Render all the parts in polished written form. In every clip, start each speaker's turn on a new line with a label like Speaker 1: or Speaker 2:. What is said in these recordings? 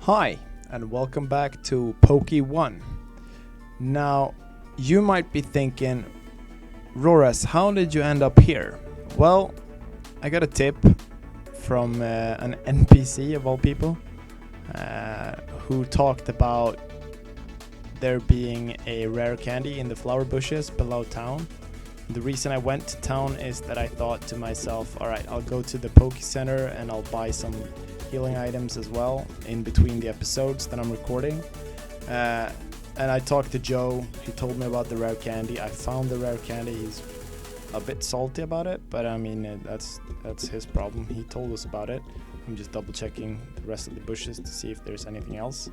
Speaker 1: Hi, and welcome back to PokéOne. Now, you might be thinking, Roras, how did you end up here? Well, I got a tip from an NPC of all people who talked about there being a rare candy in the flower bushes below town. The reason I went to town is that I thought to myself, alright, I'll go to the Poké Center and I'll buy some healing items as well in between the episodes that I'm recording. And I talked to Joe. He told me about the rare candy. I found the rare candy. He's a bit salty about it, but I mean, that's his problem. He told us about it. I'm just double checking the rest of the bushes to see if there's anything else.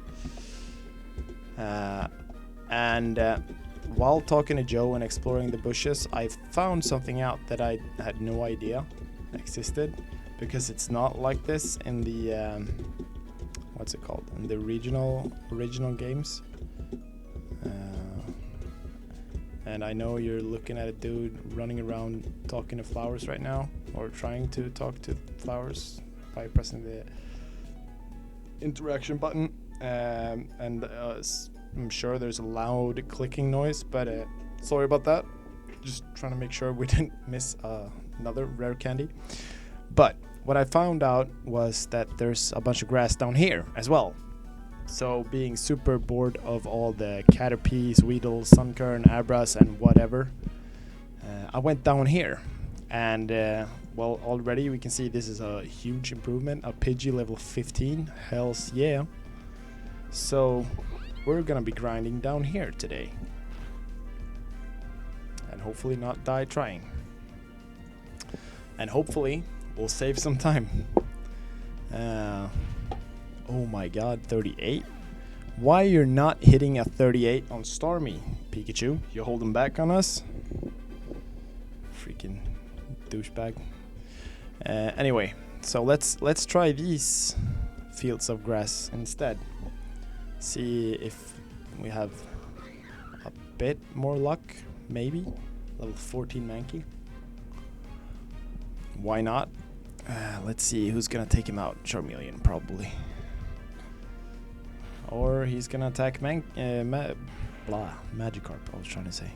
Speaker 1: While talking to Joe and exploring the bushes, I found something out that I had no idea existed, because it's not like this in the what's it called, in the original games. And I know you're looking at a dude running around talking to flowers right now, or trying to talk to flowers by pressing the interaction button, I'm sure there's a loud clicking noise, but sorry about that. Just trying to make sure we didn't miss another rare candy. But what I found out was that there's a bunch of grass down here as well. So being super bored of all the Caterpies, Weedle, Sunkern, Abras and whatever, I went down here. And well, already we can see this is a huge improvement. A Pidgey level 15, hells yeah. So we're gonna be grinding down here today. And hopefully not die trying. And hopefully we'll save some time. Oh my god, 38? Why you're not hitting a 38 on Starmie, Pikachu? You holding back on us? Freaking douchebag. Anyway, so let's try these fields of grass instead. See if we have a bit more luck, maybe. Level 14 Mankey. Why not? Let's see who's gonna take him out. Charmeleon, probably. Or he's gonna attack Magikarp, I was trying to say.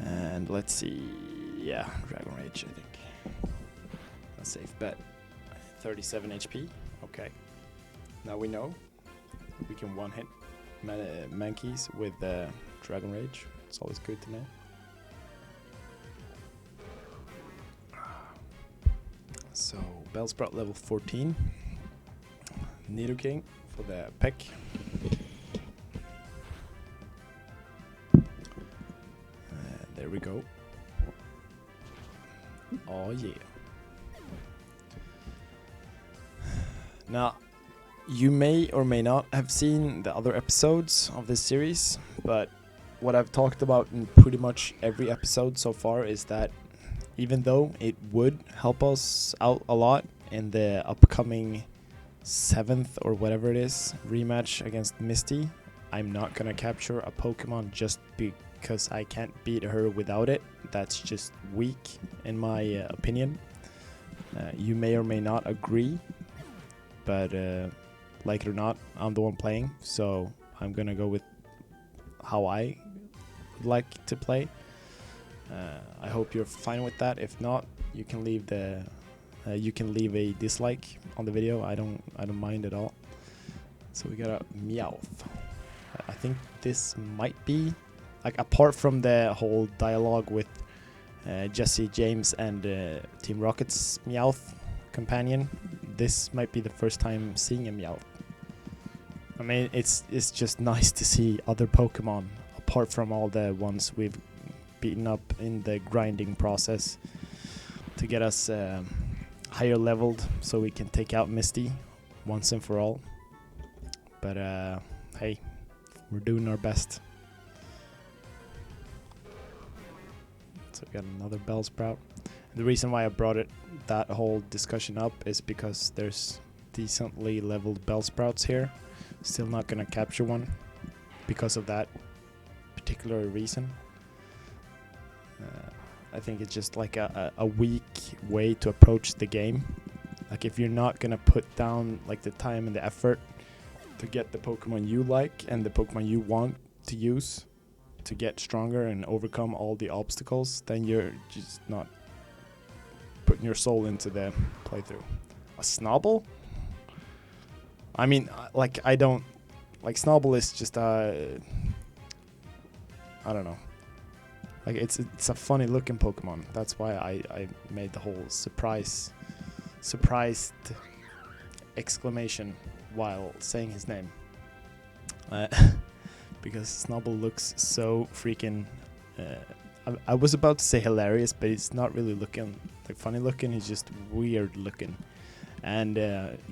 Speaker 1: And let's see. Yeah, Dragon Rage, I think. A safe bet. 37 HP. Okay. Now we know we can one-hit Mankeys with Dragon Rage. It's always good to know. So, Bellsprout level 14. Nidoking for the peck. There we go. Oh yeah. Now, you may or may not have seen the other episodes of this series, but what I've talked about in pretty much every episode so far is that even though it would help us out a lot in the upcoming 7th or whatever it is rematch against Misty, I'm not gonna capture a Pokemon just because I can't beat her without it. That's just weak in my opinion. You may or may not agree, but like it or not, I'm the one playing, so I'm gonna go with how I would like to play. I hope you're fine with that. If not, you can leave a dislike on the video. I don't mind at all. So we got a Meowth. I think this might be, like, apart from the whole dialogue with Jesse James and Team Rocket's Meowth companion, this might be the first time seeing a Meowth. I mean, it's just nice to see other Pokemon apart from all the ones we've beaten up in the grinding process to get us higher leveled so we can take out Misty once and for all. But hey, we're doing our best. So we got another Bellsprout. The reason why I brought that whole discussion up is because there's decently leveled Bellsprouts here. Still not gonna capture one because of that particular reason. I think it's just like a weak way to approach the game. Like if you're not gonna put down like the time and the effort to get the Pokemon you like and the Pokemon you want to use to get stronger and overcome all the obstacles, then you're just not putting your soul into the playthrough. A Snobble? I mean, like I don't like Snobble is just I don't know. Like it's a funny looking Pokemon. That's why I made the whole surprised exclamation while saying his name. Because Snobble looks so freaking I was about to say hilarious, but it's not really looking like funny looking. He's just weird looking, and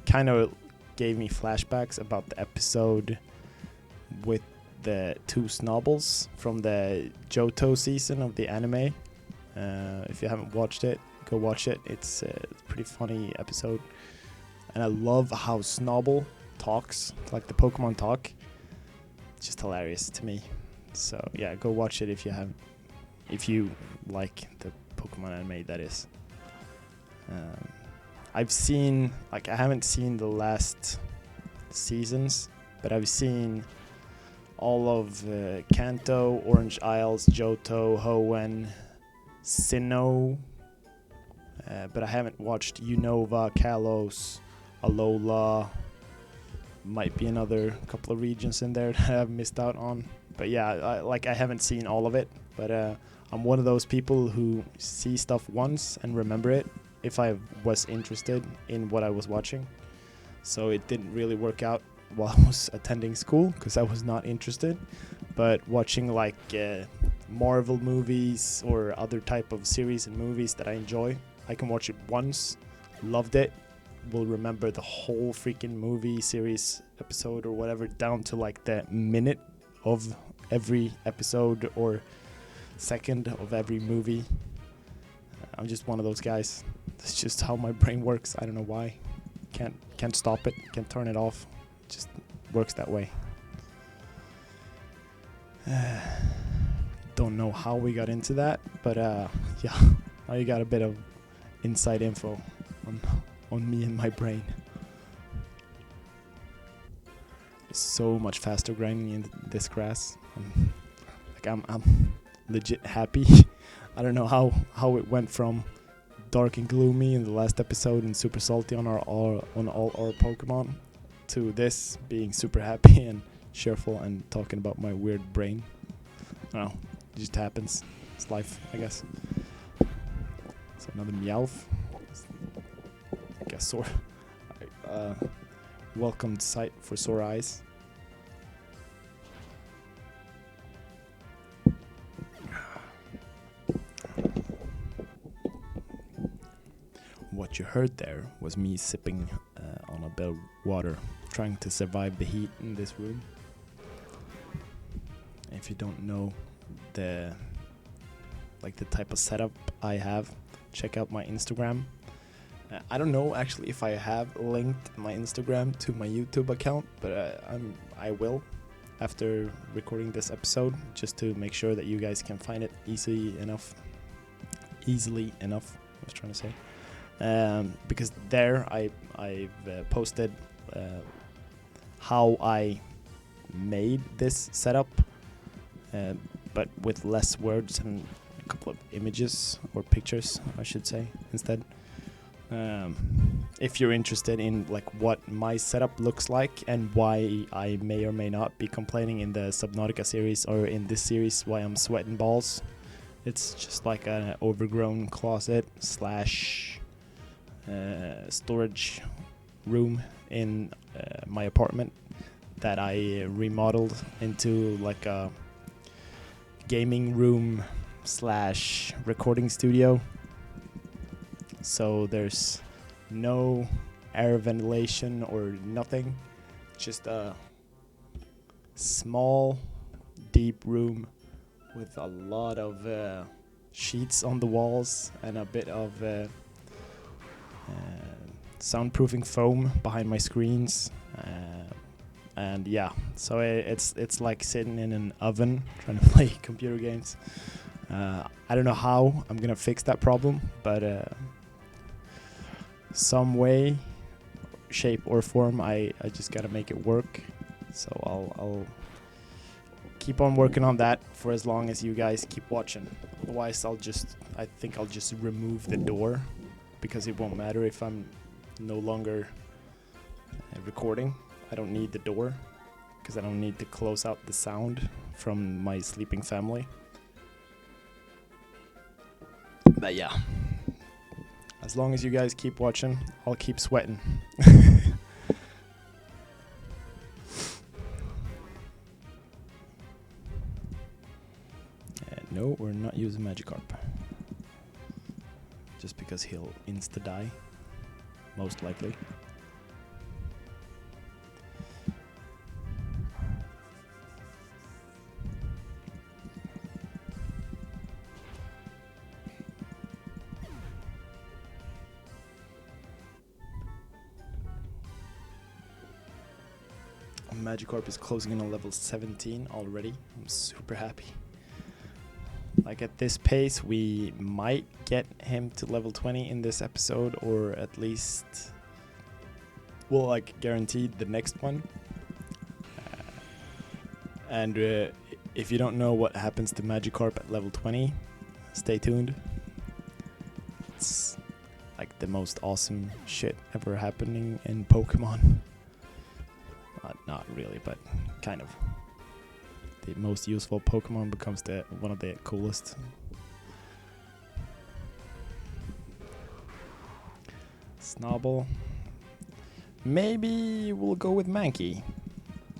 Speaker 1: kind of gave me flashbacks about the episode with the two Snobbles from the Johto season of the anime. If you haven't watched it, go watch it. It's a pretty funny episode, and I love how Snobble talks, like the Pokemon talk. It's just hilarious to me. So yeah, go watch it if you haven't. If you like the Pokemon anime, that is. I've seen, like, I haven't seen the last seasons, but I've seen all of Kanto, Orange Isles, Johto, Hoenn, Sinnoh, but I haven't watched Unova, Kalos, Alola. Might be another couple of regions in there that I've missed out on. But yeah, I haven't seen all of it, but I'm one of those people who see stuff once and remember it if I was interested in what I was watching. So it didn't really work out while I was attending school because I was not interested. But watching like Marvel movies or other type of series and movies that I enjoy, I can watch it once, loved it, will remember the whole freaking movie, series, episode or whatever down to like the minute of every episode or second of every movie. I'm just one of those guys. That's just how my brain works. I don't know why. Can't stop it. Can't turn it off. It just works that way. Don't know how we got into that, but yeah, now you got a bit of inside info on me and my brain. It's so much faster grinding in this grass. I'm legit happy. I don't know how it went from dark and gloomy in the last episode and super salty on all our Pokemon to this being super happy and cheerful and talking about my weird brain. I don't know, it just happens. It's life, I guess. So another Meowth. I guess sore. Welcome sight for sore eyes. What you heard there was me sipping on a bit of water, trying to survive the heat in this room. If you don't know the type of setup I have, check out my Instagram. I don't know actually if I have linked my Instagram to my YouTube account, but I will after recording this episode, just to make sure that you guys can find it easily enough. I was trying to say. Because there I've posted how I made this setup, but with less words and a couple of images or pictures, I should say, instead. If you're interested in like what my setup looks like and why I may or may not be complaining in the Subnautica series or in this series why I'm sweating balls, it's just like an overgrown closet slash storage room in my apartment that I remodeled into like a gaming room slash recording studio. So there's no air ventilation or nothing, just a small deep room with a lot of sheets on the walls and a bit of soundproofing foam behind my screens, and yeah, so it's like sitting in an oven trying to play computer games. I don't know how I'm gonna fix that problem, but some way, shape or form. I just gotta make it work. So I'll keep on working on that for as long as you guys keep watching. Otherwise, I think I'll just remove the door, because it won't matter if I'm no longer recording. I don't need the door, because I don't need to close out the sound from my sleeping family. But yeah, as long as you guys keep watching, I'll keep sweating. No, we're not using Magikarp. Just because he'll insta-die, most likely. Magikarp is closing in on level 17 already. I'm super happy. Like at this pace, we might get him to level 20 in this episode, or at least, well, like guaranteed the next one. And if you don't know what happens to Magikarp at level 20, stay tuned. It's like the most awesome shit ever happening in Pokemon. Not really, but kind of. The most useful Pokemon becomes one of the coolest. Snobble. Maybe we'll go with Mankey.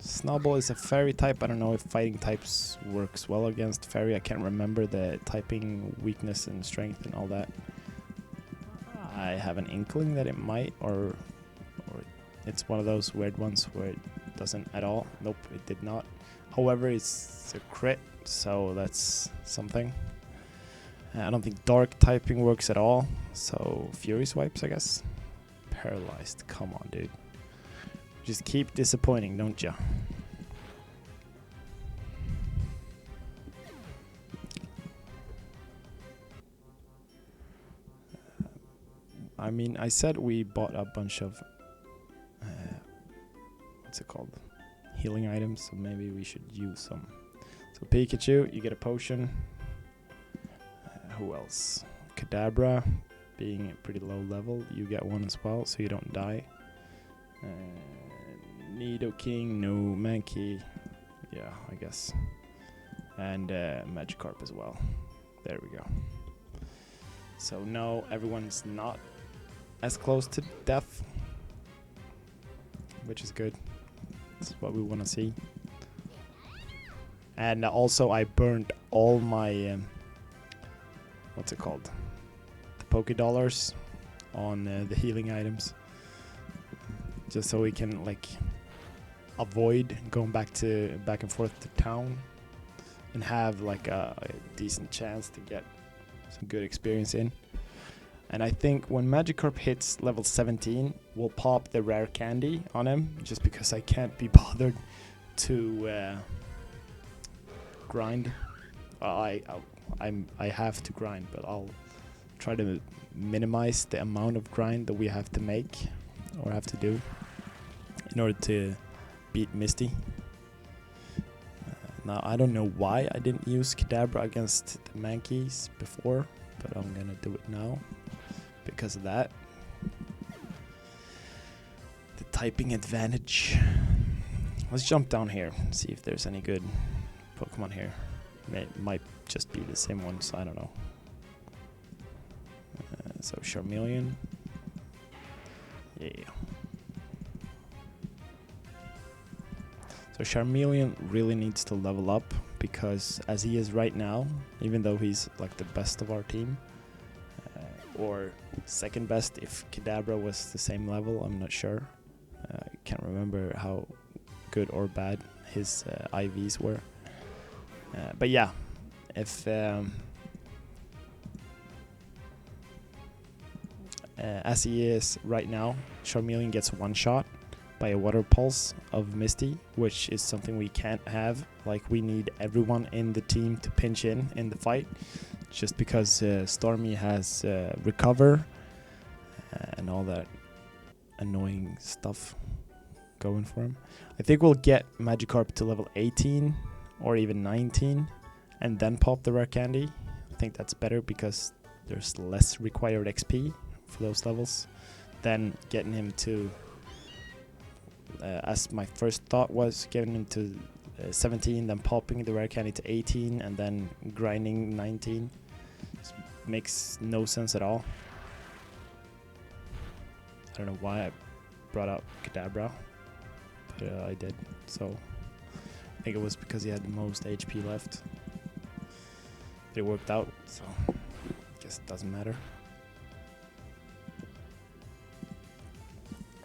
Speaker 1: Snobble is a fairy type. I don't know if fighting types works well against fairy. I can't remember the typing weakness and strength and all that. I have an inkling that it might, or it's one of those weird ones where it doesn't at all. Nope, it did not. However, it's a crit, so that's something. I don't think dark typing works at all, so Fury Swipes, I guess. Paralyzed, come on, dude. Just keep disappointing, don't ya? I mean, I said we bought a bunch of what's it called? Healing items, so maybe we should use some. So Pikachu, you get a potion. Who else? Kadabra, being a pretty low level, you get one as well, so you don't die. Nidoking, no. Mankey, yeah, I guess. And Magikarp as well. There we go. So no, everyone's not as close to death, which is good. That's what we want to see. And also I burned all my what's it called, the Poké Dollars on the healing items, just so we can like avoid going back and forth to town and have like a decent chance to get some good experience in. And I think when Magikarp hits level 17, we'll pop the rare candy on him, just because I can't be bothered to grind. I have to grind, but I'll try to minimize the amount of grind that we have to make or have to do in order to beat Misty. Now, I don't know why I didn't use Kadabra against the Mankeys before, but I'm gonna do it now because of that. The typing advantage. Let's jump down here and see if there's any good Pokemon here. It might just be the same ones, I don't know. So Charmeleon. Yeah. So Charmeleon really needs to level up, because as he is right now, even though he's like the best of our team, or second best if Kadabra was the same level, I'm not sure. I can't remember how good or bad his IVs were. But yeah, if as he is right now, Charmeleon gets one shot by a water pulse of Misty, which is something we can't have. Like, we need everyone in the team to pinch in the fight, just because Stormy has recover, and all that annoying stuff going for him. I think we'll get Magikarp to level 18 or even 19 and then pop the rare candy. I think that's better because there's less required XP for those levels than getting him to, as my first thought was, getting him to 17, then popping the rare candy to 18 and then grinding 19. This makes no sense at all. I don't know why I brought up Kadabra, but I did. So I think it was because he had the most HP left. But it worked out, so I guess it doesn't matter.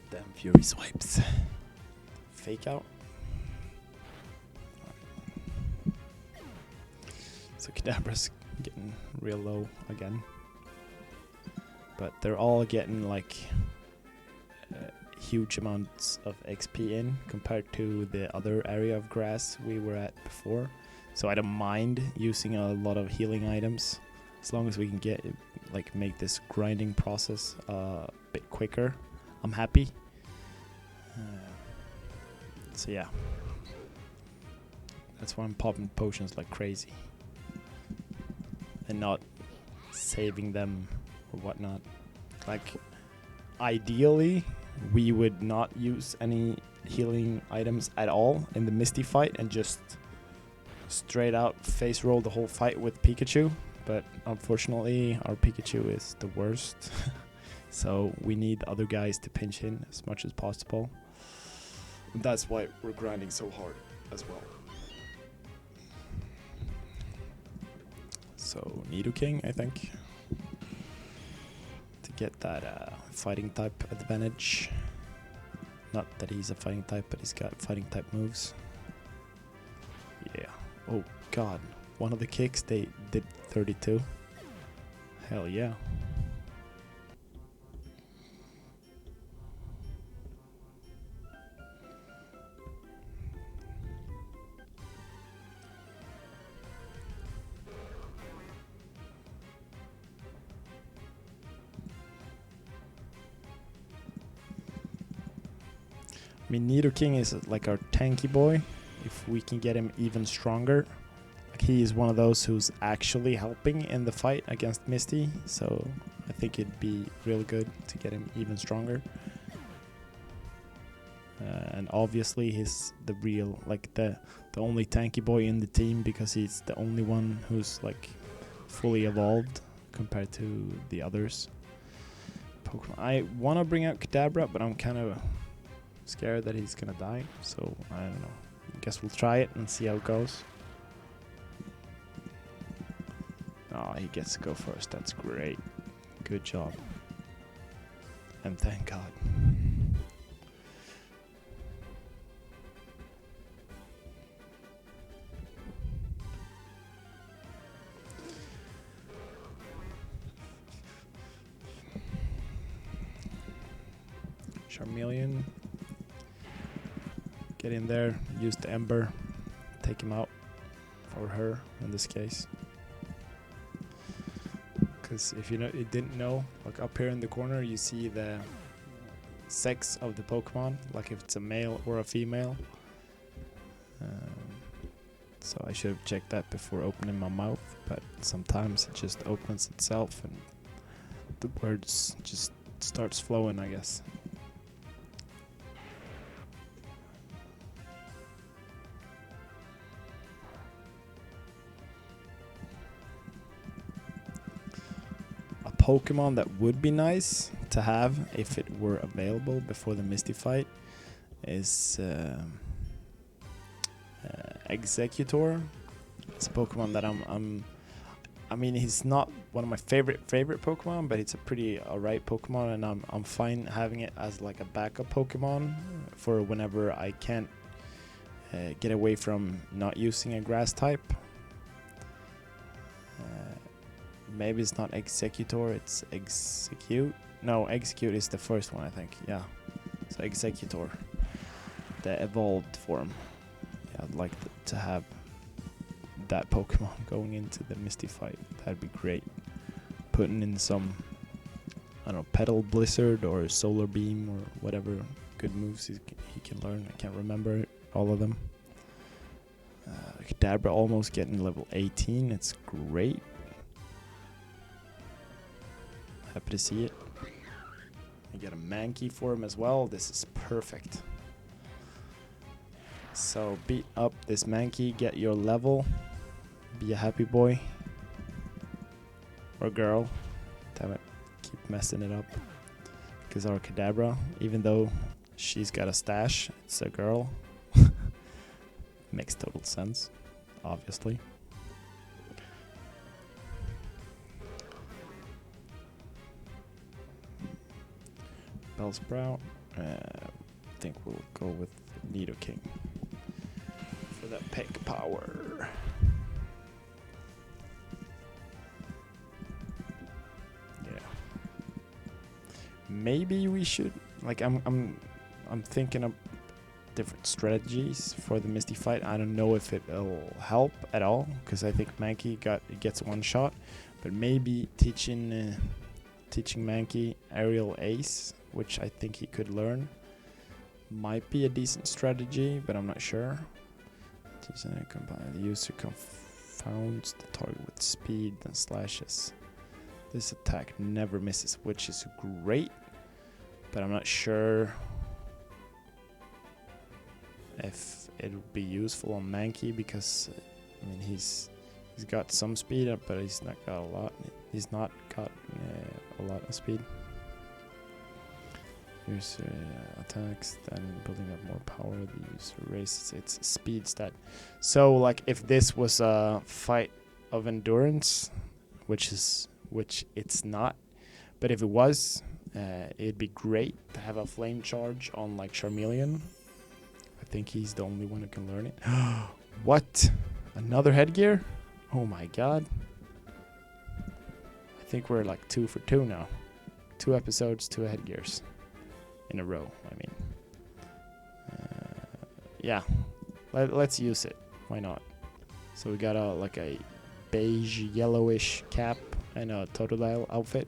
Speaker 1: Damn Fury swipes. Fake out. So Kadabra's getting real low again. But they're all getting like huge amounts of XP in compared to the other area of grass we were at before. So I don't mind using a lot of healing items as long as we can get like make this grinding process a bit quicker. I'm happy. So yeah, that's why I'm popping potions like crazy and not saving them or whatnot. Like ideally we would not use any healing items at all in the Misty fight and just straight out face roll the whole fight with Pikachu, but unfortunately our Pikachu is the worst. So we need other guys to pinch in as much as possible. And that's why we're grinding so hard as well. So Nidoking, I think, to get that fighting type advantage. Not that he's a fighting type, but he's got fighting type moves. Yeah. Oh god. One of the kicks, they did 32. Hell yeah. I mean, Nidoking is like our tanky boy. If we can get him even stronger, like he is one of those who's actually helping in the fight against Misty. So I think it'd be real good to get him even stronger. And obviously he's the real, like the only tanky boy in the team because he's the only one who's like fully evolved compared to the others. Pokemon. I want to bring out Kadabra, but I'm kind of scared that he's gonna die, so I don't know. I guess we'll try it and see how it goes. Oh, he gets to go first. That's great. Good job. And thank God. Charmeleon. Get in there, use the Ember, take him out, or her in this case. Because if you didn't know, like up here in the corner you see the sex of the Pokemon, like if it's a male or a female. So I should have checked that before opening my mouth, but sometimes it just opens itself and the words just starts flowing, I guess. Pokemon that would be nice to have if it were available before the Misty fight is Executor. It's a Pokemon that I mean, he's not one of my favorite Pokemon, but it's a pretty alright Pokemon, and I'm fine having it as like a backup Pokemon for whenever I can't get away from not using a grass type. Maybe it's not Executor, it's Execute. No, Execute is the first one, I think. Yeah. So Executor, the evolved form. Yeah, I'd like to have that Pokemon going into the Misty fight. That'd be great. Putting in some I don't know, Petal Blizzard or Solar Beam or whatever good moves he can learn. I can't remember all of them. Kadabra almost getting level 18. It's great. Happy to see it. I get a Mankey for him as well. This is perfect. So beat up this Mankey, get your level. Be a happy boy. Or girl. Damn it. Keep messing it up. Because our Kadabra, even though she's got a stash, it's a girl. Makes total sense, obviously. Bellsprout. I think we'll go with Nidoking for that peck power. Yeah. Maybe we should, like, I'm thinking of different strategies for the Misty fight. I don't know if it'll help at all, because I think Mankey gets one shot, but maybe teaching Mankey aerial ace, which I think he could learn, might be a decent strategy, but I'm not sure. The user confounds the target with speed and slashes. This attack never misses, which is great, but I'm not sure if it would be useful on Mankey, because I mean he's got some speed up, but he's not got a lot. He's not got a lot of speed. User attacks, then building up more power. The user raises its speed stat. So like if this was a fight of endurance, which it's not, but if it was, it'd be great to have a flame charge on like Charmeleon. I think he's the only one who can learn it. What? Another headgear? Oh my god. I think we're like 2 for 2 now. 2 episodes, 2 headgears in a row, I mean. Yeah, let's use it. Why not? So we got a beige yellowish cap and a Totodile outfit.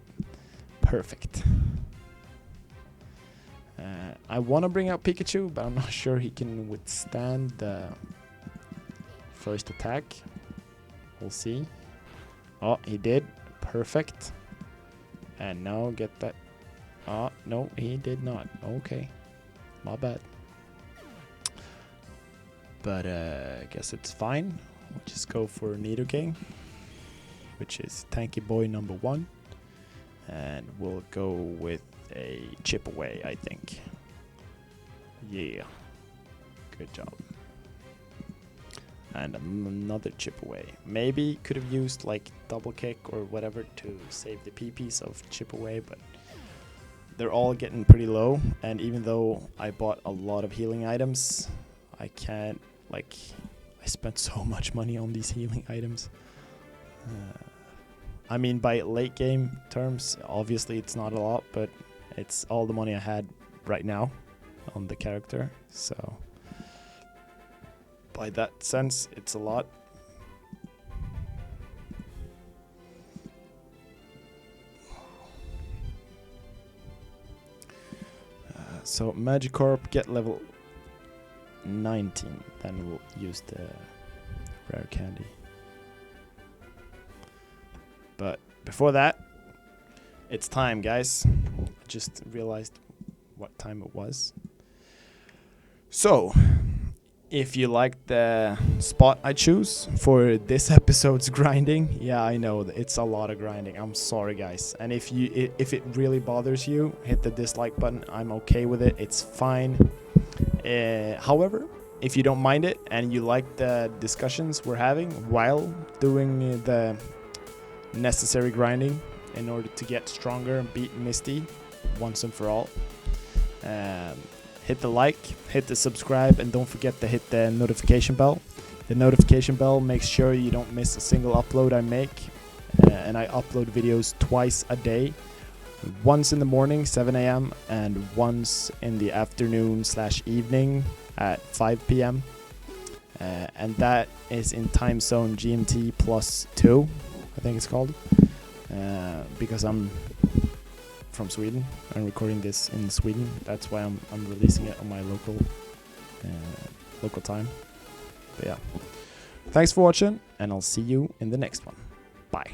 Speaker 1: Perfect. I want to bring out Pikachu, but I'm not sure he can withstand the first attack. We'll see. Oh, he did. Perfect. And now get that. Oh, no, he did not. Okay. My bad. But I guess it's fine. We'll just go for Nidoking, which is Tanky Boy number 1. And we'll go with a chip away, I think. Yeah. Good job. And another chip away. Maybe could have used like double kick or whatever to save the PPs of chip away, but they're all getting pretty low. And even though I bought a lot of healing items, I can't, like, I spent so much money on these healing items. I mean, by late game terms, obviously it's not a lot, but it's all the money I had right now on the character. So by that sense, it's a lot. So Magikarp, get level 19, then we'll use the rare candy. But before that, it's time, guys. I just realized what time it was. So, if you like the spot I choose for this episode's grinding, yeah, I know it's a lot of grinding. I'm sorry, guys. And if it really bothers you, hit the dislike button. I'm okay with it. It's fine. However, if you don't mind it and you like the discussions we're having while doing the necessary grinding in order to get stronger and beat Misty once and for all, hit the like, hit the subscribe, and don't forget to hit the notification bell. The notification bell makes sure you don't miss a single upload I make, and I upload videos twice a day, once in the morning 7 a.m. and once in the afternoon/evening at 5 p.m. And that is in time zone GMT +2, I think it's called, because I'm from Sweden. I'm recording this in Sweden. That's why I'm releasing it on my local time. But yeah, thanks for watching, and I'll see you in the next one. Bye.